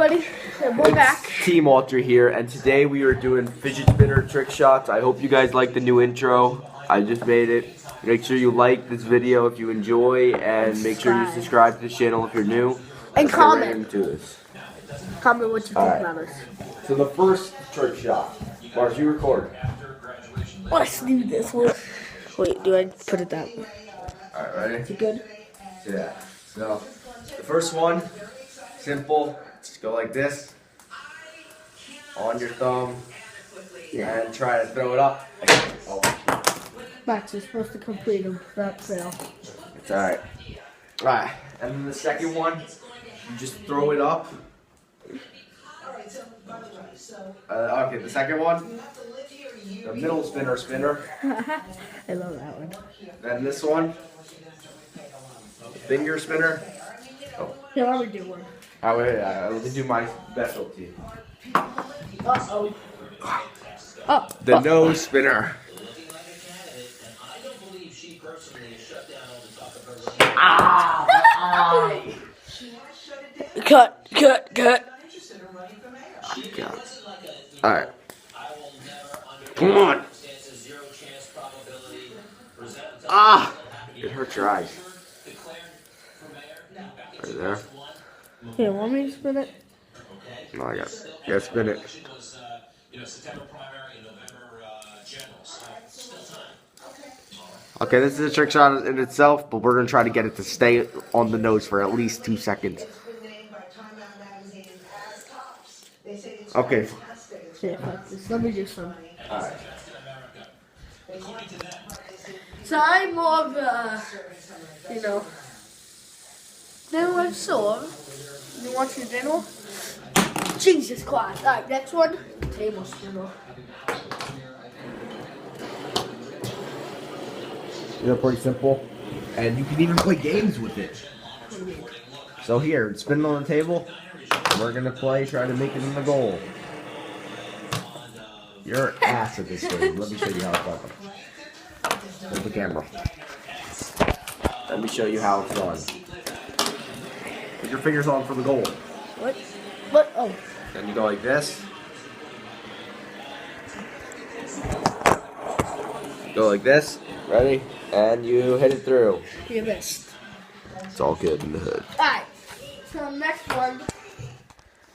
everybody, and we're back. Team Walter here, and today we are doing fidget spinner trick shots. I hope you guys like the new intro. I just made it. Make sure you like this video if you enjoy, and make sure you subscribe to the channel if you're new. And comment. Into this. Comment what you think about us. So the first trick shot. Mars, you record. Let's do this one. Wait, do I put it down? Alright, ready? Is it good? Yeah. So, the first one, simple. Just go like this. On your thumb. And try to throw it up. Oh. Max is supposed to complete them. That fail. It's alright. Alright. And then the second one, you just throw it up. Okay, the second one, the middle spinner. I love that one. Then this one, finger spinner. Oh. Here, let me do one. Oh, wait, let me do my specialty. Uh-oh. The nose spinner. Ah! Cut. Oh, God. Alright. Come on. Ah! It hurts your eyes. Right there. Here, want me to spin it? No, I got it. Yeah, spin it. Okay, this is a trick shot in itself, but we're going to try to get it to stay on the nose for at least 2 seconds. Okay. Yeah, fuck this. Let me do some. Alright. So I'm more of a, I'm sort of. You want your dinner? Jesus Christ. Alright, next one. Table spinner. They're pretty simple. And you can even play games with it. So here, spin it on the table. We're going to play, try to make it in the goal. You're ass at this game. Let me show you how it's done. Hold the camera. Let me show you how it's done. Put your fingers on for the goal. What? What? Oh. Then you go like this. Go like this. Ready? And you hit it through. You missed. It's all good in the hood. Alright. So the next one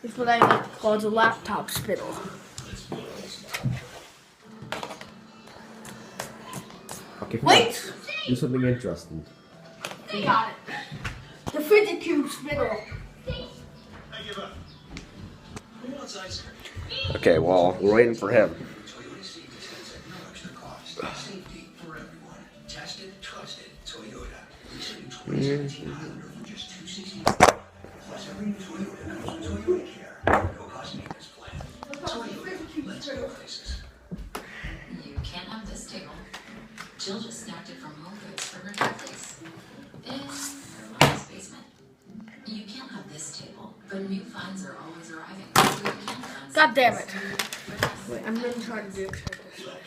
is what I like to call the laptop spinner. Okay, Wait! Do something interesting. I got it. The Fidget cube spinner. Okay, well, we're waiting for him. You can't have this table. Jill just snagged it from Home Goods for her new place. In her mom's basement. You can't have this table, but new finds are always arriving. So you can find God damn it. Wait, I'm going to try to do it this way.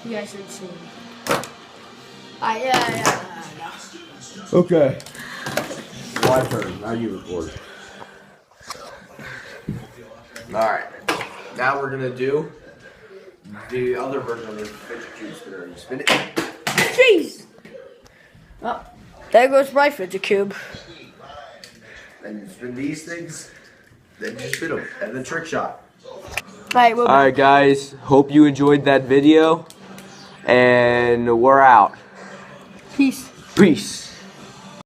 You guys didn't see me. Yeah. Okay. My turn. Now you record. Alright. Now we're gonna do the other version of the fidget cube spinner. You spin it. Jeez! Oh, there goes my Fidget cube. Then you spin these things. Then you spin them. And the trick shot. Alright, guys. Hope you enjoyed that video. And we're out. Peace. Peace.